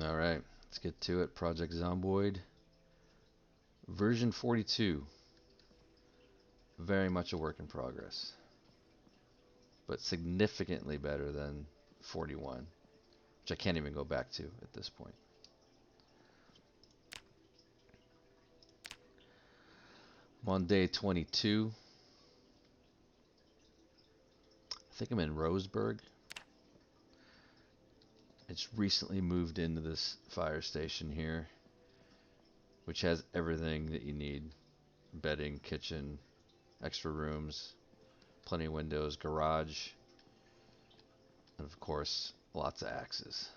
Alright, let's get to it. Project Zomboid version 42. Very much a work in progress, but significantly better than 41, which I can't even go back to at this point. I'm on day 22. I think I'm in Roseburg. I just recently moved into this fire station here, which has everything that you need. Bedding, kitchen, extra rooms, plenty of windows, garage, and of course lots of axes,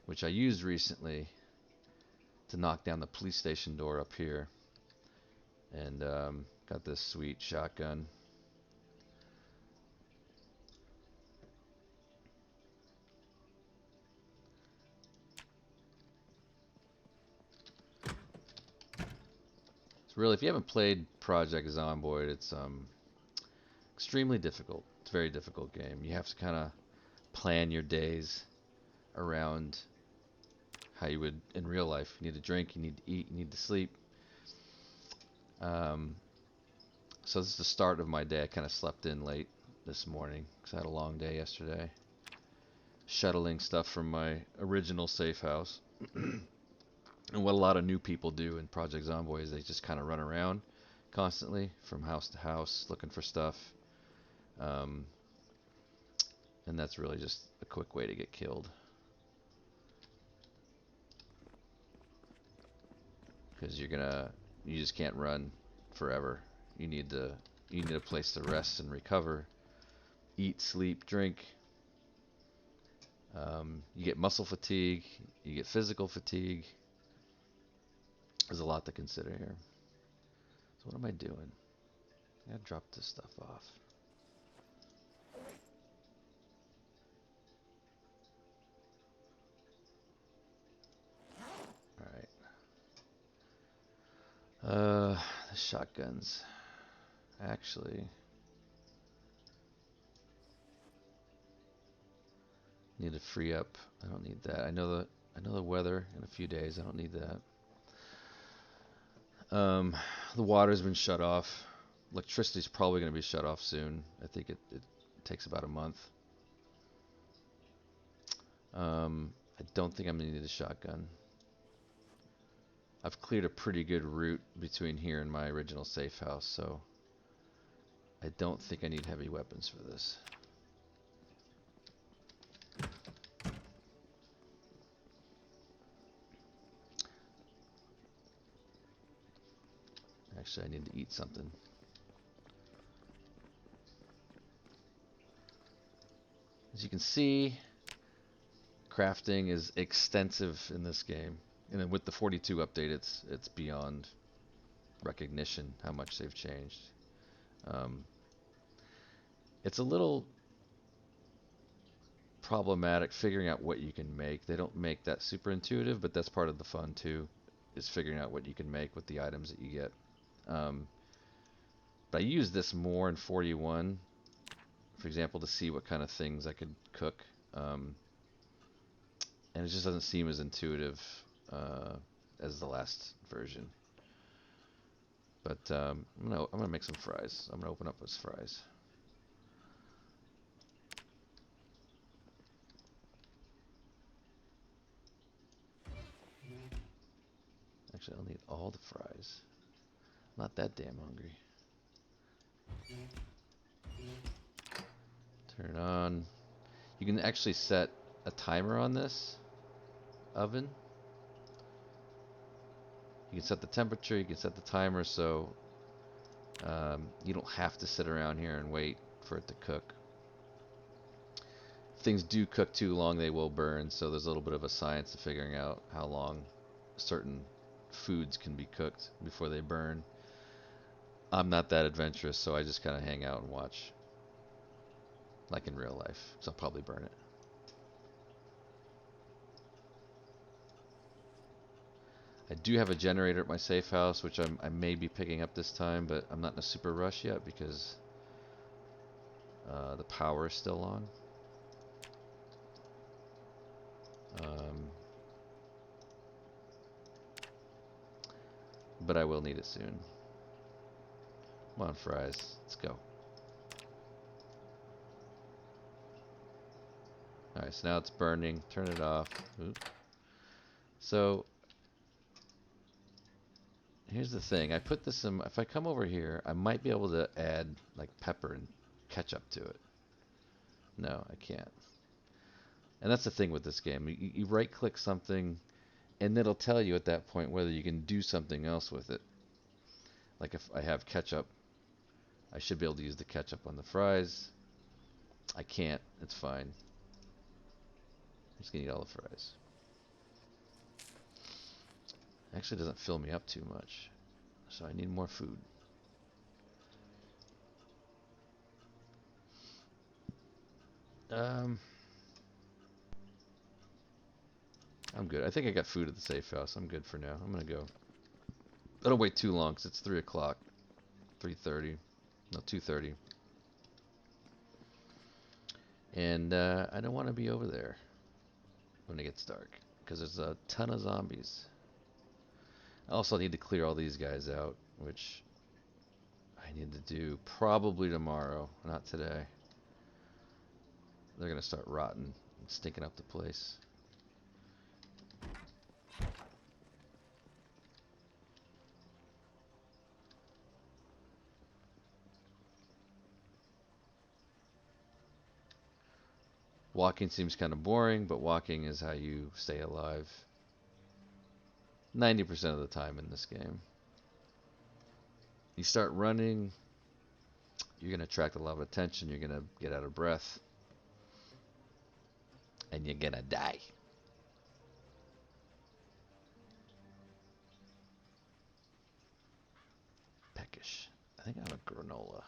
which I used recently to knock down the police station door up here, and got this sweet shotgun. So really, if you haven't played Project Zomboid, it's extremely difficult. It's a very difficult game. You have to kind of plan your days around how you would in real life. You need to drink, you need to eat, you need to sleep. So this is the start of my day. I kind of slept in late this morning because I had a long day yesterday. Shuttling stuff from my original safe house. And what a lot of new people do in Project Zomboid is they just kind of run around constantly from house to house looking for stuff. And that's really just a quick way to get killed. Because you just can't run forever. You need a place to rest and recover, eat, sleep, drink. You get muscle fatigue, you get physical fatigue. There's a lot to consider here. So what am I doing? I gotta drop this stuff off. Alright. The shotguns. Actually, need to free up. I don't need that. I know the weather in a few days. I don't need that. The water's been shut off. Electricity's probably going to be shut off soon. I think it takes about a month. I don't think I'm going to need a shotgun. I've cleared a pretty good route between here and my original safe house, so I don't think I need heavy weapons for this. Actually, I need to eat something. As you can see, crafting is extensive in this game. And then with the 42 update, it's beyond recognition how much they've changed. It's a little problematic figuring out what you can make. They don't make that super intuitive, but that's part of the fun too, is figuring out what you can make with the items that you get. But I use this more in 41, for example, to see what kind of things I could cook. And it just doesn't seem as intuitive as the last version. But I'm gonna make some fries. I'm gonna open up those fries. Actually, I'll need all the fries. I'm not that damn hungry. Turn it on. You can actually set a timer on this oven. You can set the temperature, you can set the timer, so you don't have to sit around here and wait for it to cook. If things do cook too long, they will burn, so there's a little bit of a science to figuring out how long certain foods can be cooked before they burn. I'm not that adventurous, so I just kind of hang out and watch, like in real life, so I'll probably burn it. I do have a generator at my safe house, which I may be picking up this time, but I'm not in a super rush yet because the power is still on. but I will need it soon. Come on, fries. Let's go. Alright, so now it's burning. Turn it off. Oop. So, here's the thing. I put this in... If I come over here, I might be able to add, like, pepper and ketchup to it. No, I can't. And that's the thing with this game. You right-click something, and it'll tell you at that point whether you can do something else with it. Like if I have ketchup, I should be able to use the ketchup on the fries. I can't. It's fine. I'm just going to eat all the fries. Actually, it doesn't fill me up too much. So I need more food. I'm good. I think I got food at the safe house. I'm good for now. I'm going to go. I don't wait too long because it's 3 o'clock. 3:30. No, 2:30. And I don't want to be over there when it gets dark because there's a ton of zombies. I also need to clear all these guys out, which I need to do probably tomorrow, not today. They're going to start rotting and stinking up the place. Walking seems kind of boring, but walking is how you stay alive 90% of the time in this game. You start running, you're going to attract a lot of attention, you're going to get out of breath, and you're going to die. Peckish. I think I have a granola.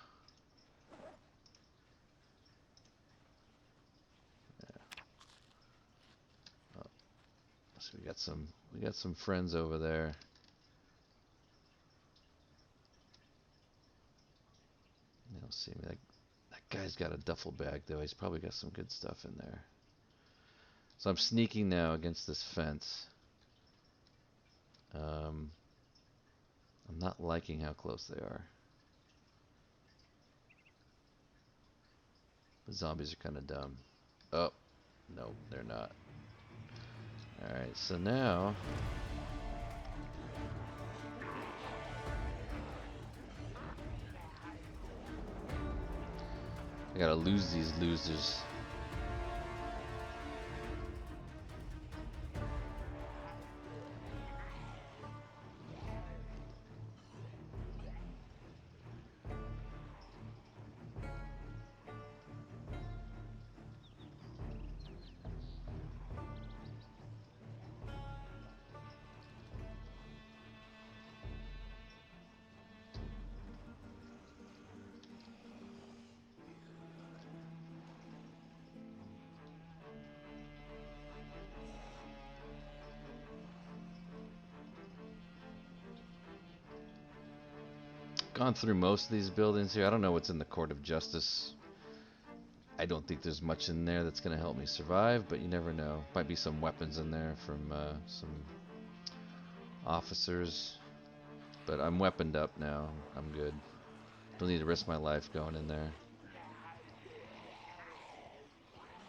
Yeah. Oh, so we got some friends over there. They don't see me. That guy's got a duffel bag though. He's probably got some good stuff in there. So I'm sneaking now against this fence. I'm not liking how close they are. The zombies are kind of dumb. Oh, no, they're not. Alright, so now... I gotta lose these losers. Gone through most of these buildings here. I don't know what's in the Court of Justice. I don't think there's much in there that's going to help me survive, but you never know. Might be some weapons in there from some officers. But I'm weaponed up now. I'm good. Don't need to risk my life going in there.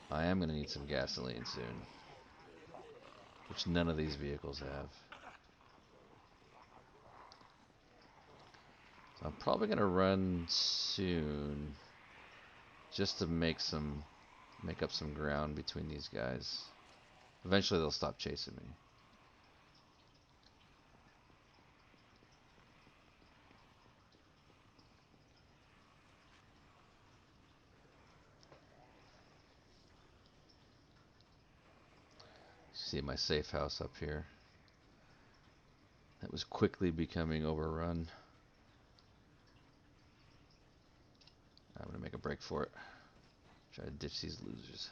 I am going to need some gasoline soon, which none of these vehicles have. So I'm probably going to run soon just to make up some ground between these guys. Eventually they'll stop chasing me. See my safe house up here. That was quickly becoming overrun. I'm gonna make a break for it. Try to ditch these losers.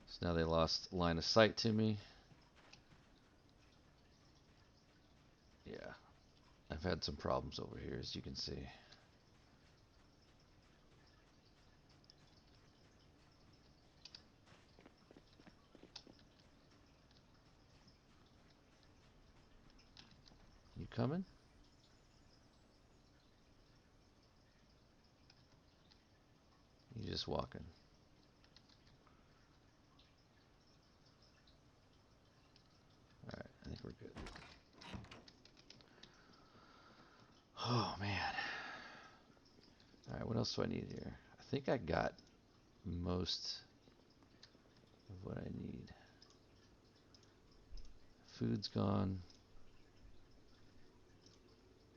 So now they lost line of sight to me. Yeah, I've had some problems over here, as you can see. coming? You're just walking. Alright, I think we're good. Oh, man. Alright, what else do I need here? I think I got most of what I need. Food's gone.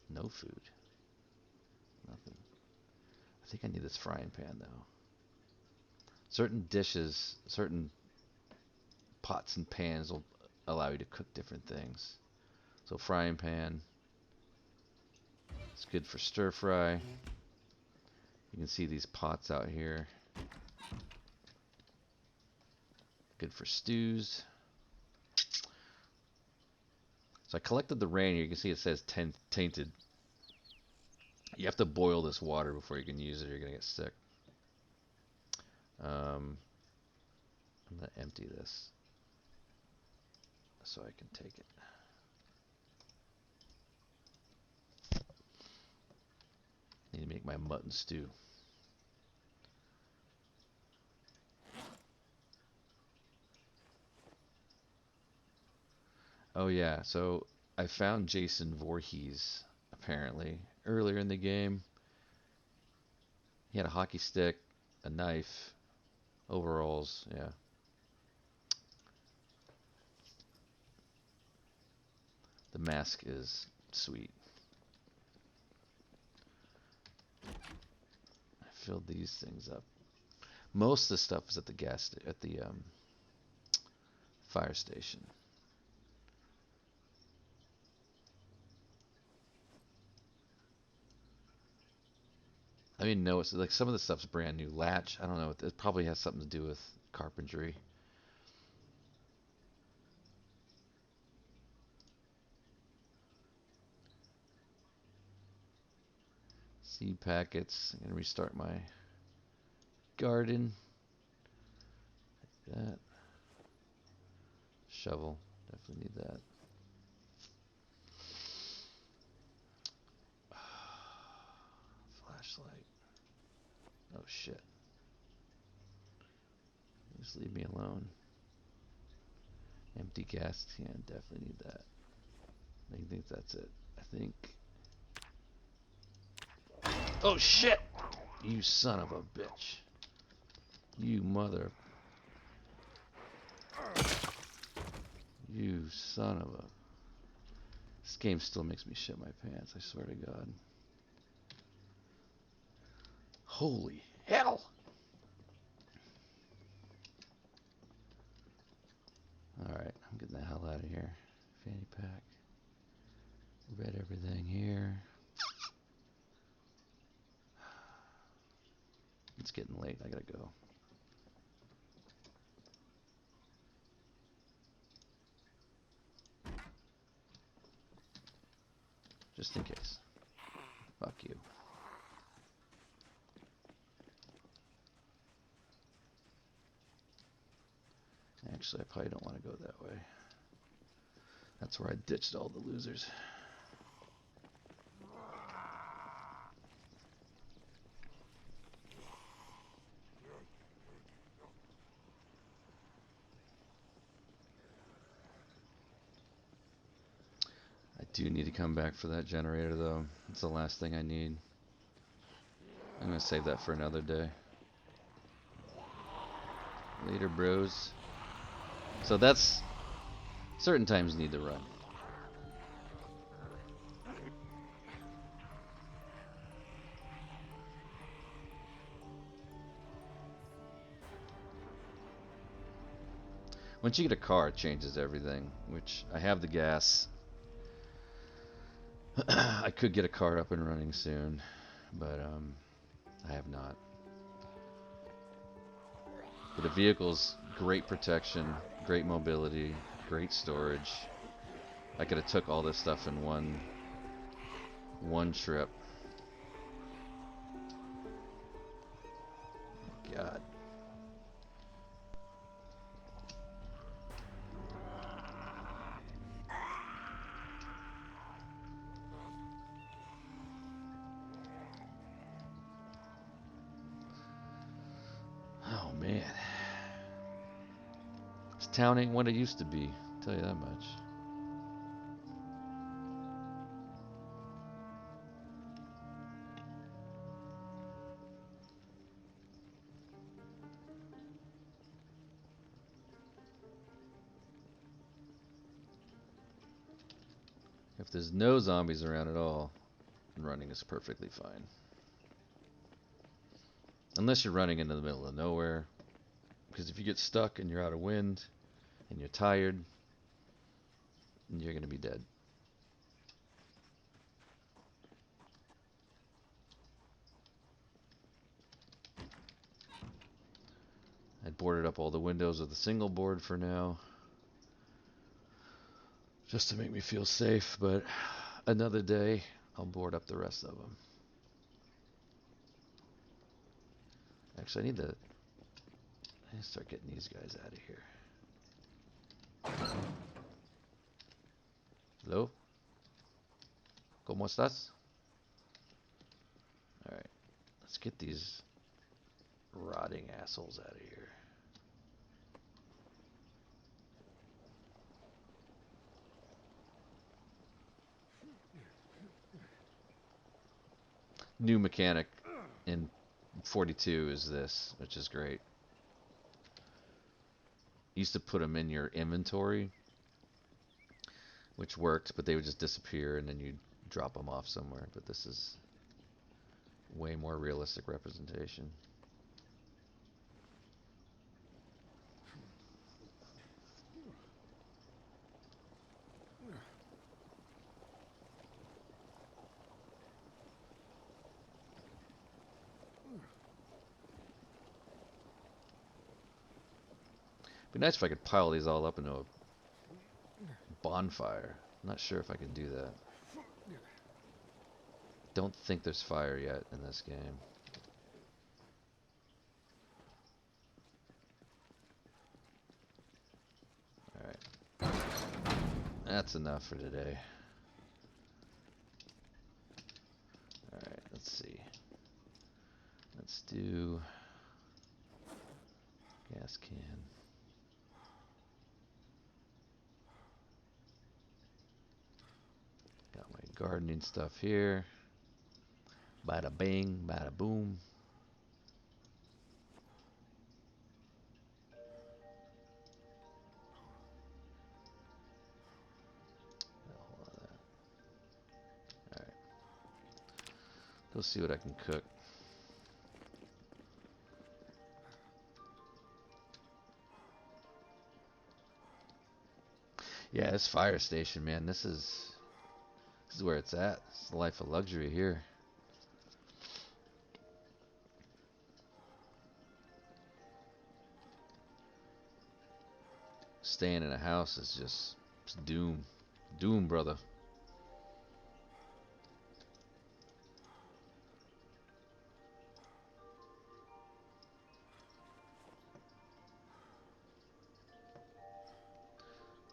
No food. Nothing. I think I need this frying pan, though. Certain dishes, certain pots and pans will allow you to cook different things. So frying pan, it's good for stir fry. You can see these pots out here. Good for stews. So I collected the rain here. You can see it says tainted. You have to boil this water before you can use it or you're going to get sick. I'm going to empty this so I can take it. I need to make my mutton stew. Oh yeah, so I found Jason Voorhees apparently earlier in the game. He had a hockey stick, a knife, overalls, yeah. The mask is sweet. I filled these things up. Most of the stuff is at the fire station. I mean, no, it's like some of the stuff's brand new. Latch, I don't know. It probably has something to do with carpentry. Seed packets. I'm gonna restart my garden. Like that. Shovel. Definitely need that. Flashlight. Oh shit. Just leave me alone. Empty gas can. Definitely need that. I think that's it. I think. Oh shit! You son of a bitch. You mother. You son of a. This game still makes me shit my pants, I swear to God. Holy hell! Alright, I'm getting the hell out of here. Fanny pack. Read everything here. It's getting late, I gotta go. Just in case. Fuck you. Actually, I probably don't want to go that way. That's where I ditched all the losers. I do need to come back for that generator, though. It's the last thing I need. I'm going to save that for another day. Later, bros. So that's... Certain times you need to run. Once you get a car, it changes everything, which I have the gas. I could get a car up and running soon, but I have not. But the vehicle's great protection, great mobility, great storage. I could have took all this stuff in one trip. God. town ain't what it used to be. I'll tell you that much. If there's no zombies around at all, running is perfectly fine. Unless you're running into the middle of nowhere. Because if you get stuck and you're out of wind and you're tired, you're going to be dead. I boarded up all the windows with a single board for now, just to make me feel safe, but another day I'll board up the rest of them. Actually, I need to start getting these guys out of here. Hello? ¿Cómo estás? Alright, let's get these rotting assholes out of here. New mechanic in 42 is this, which is great. Used to put them in your inventory, which worked, but they would just disappear and then you'd drop them off somewhere. But this is way more realistic representation. Be nice if I could pile these all up into a bonfire. I'm not sure if I can do that. Don't think there's fire yet in this game. Alright. That's enough for today. Alright, let's see. Let's do gas can. Got my gardening stuff here. Bada bing, bada boom. Alright. Go see what I can cook. Yeah, this fire station, man, this is where it's at. It's the life of luxury here. Staying in a house is just doom. Doom, brother.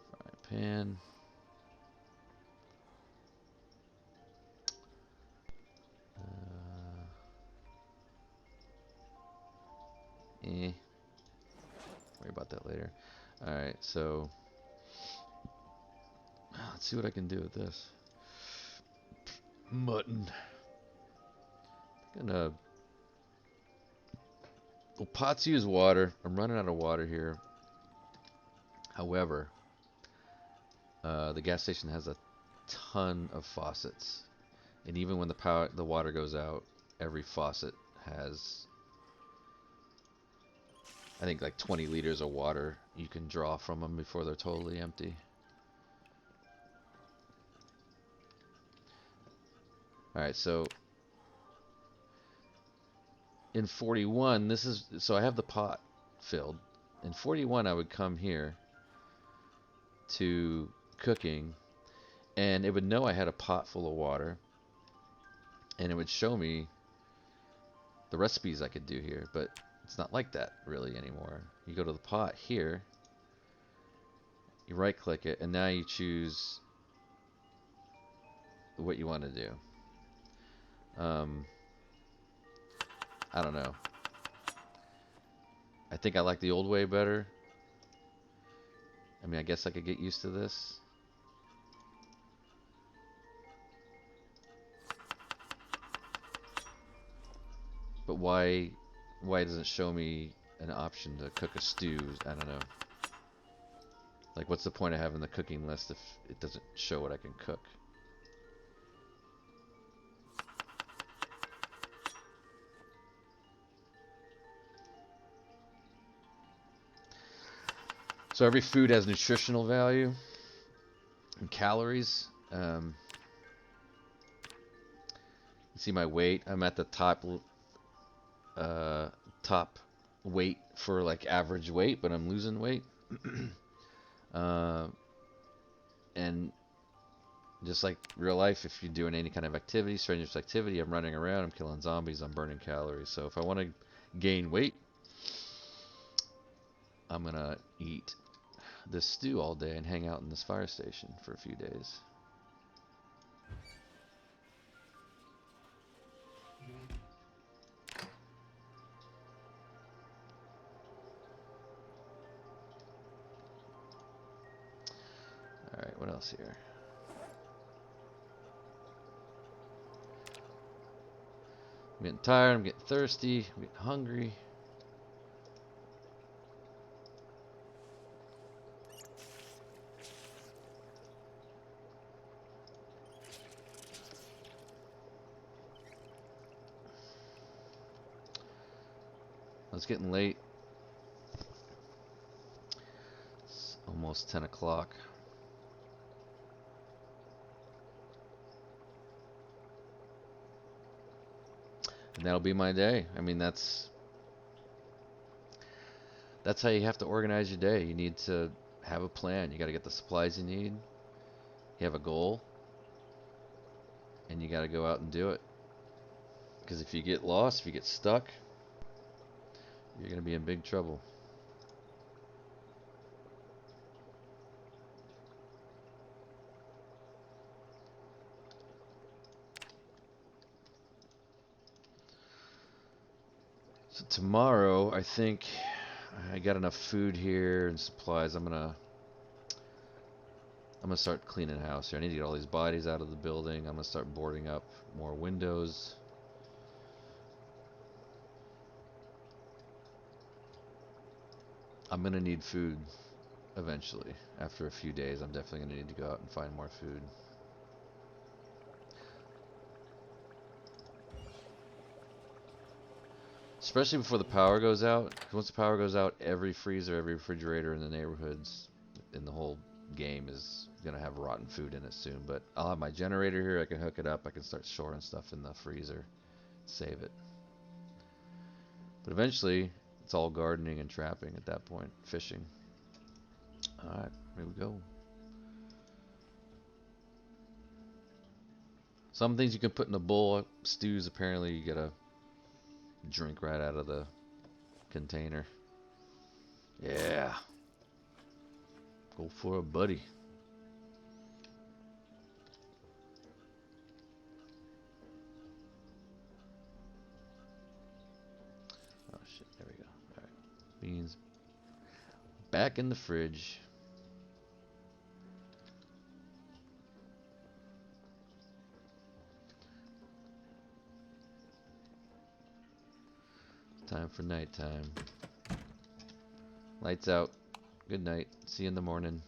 Frying pan. Worry about that later. Alright, so let's see what I can do with this. Mutton. Gonna. Well, pots use water. I'm running out of water here. However, the gas station has a ton of faucets, and even when the water goes out, every faucet has, I think, like 20 liters of water you can draw from them before they're totally empty. Alright, so in 41, this is, so I have the pot filled. In 41, I would come here to cooking, and it would know I had a pot full of water, and it would show me the recipes I could do here, but it's not like that really anymore. You go to the pot here, you right click it, and now you choose what you want to do. I don't know. I think I like the old way better, I mean, I guess I could get used to this. But why doesn't it show me an option to cook a stew? I don't know. Like, what's the point of having the cooking list if it doesn't show what I can cook? So every food has nutritional value and calories. You see my weight. I'm at the top weight for like average weight, but I'm losing weight. And just like real life, if you're doing any kind of activity, strenuous activity, I'm running around, I'm killing zombies, I'm burning calories. So if I want to gain weight, I'm gonna eat this stew all day and hang out in this fire station for a few days. Alright, what else here? I'm getting tired, I'm getting thirsty, I'm getting hungry. It's getting late. It's almost 10 o'clock. And that'll be my day. I mean, that's how you have to organize your day. You need to have a plan. You got to get the supplies you need. You have a goal. And you got to go out and do it. Because if you get lost, if you get stuck, you're going to be in big trouble. So tomorrow, I think I got enough food here and supplies. I'm gonna start cleaning the house here. I need to get all these bodies out of the building. I'm gonna start boarding up more windows. I'm gonna need food eventually. After a few days, I'm definitely gonna need to go out and find more food. Especially before the power goes out. Once the power goes out, every freezer, every refrigerator in the neighborhoods, in the whole game is gonna have rotten food in it soon. But I'll have my generator here. I can hook it up. I can start storing stuff in the freezer, save it. But eventually, it's all gardening and trapping at that point, fishing. All right, here we go. Some things you can put in a bowl. Stews, apparently, you gotta drink right out of the container. Yeah. Go for it, buddy. Oh shit, there we go. Alright. Beans back in the fridge. Time for nighttime. Lights out. Good night. See you in the morning.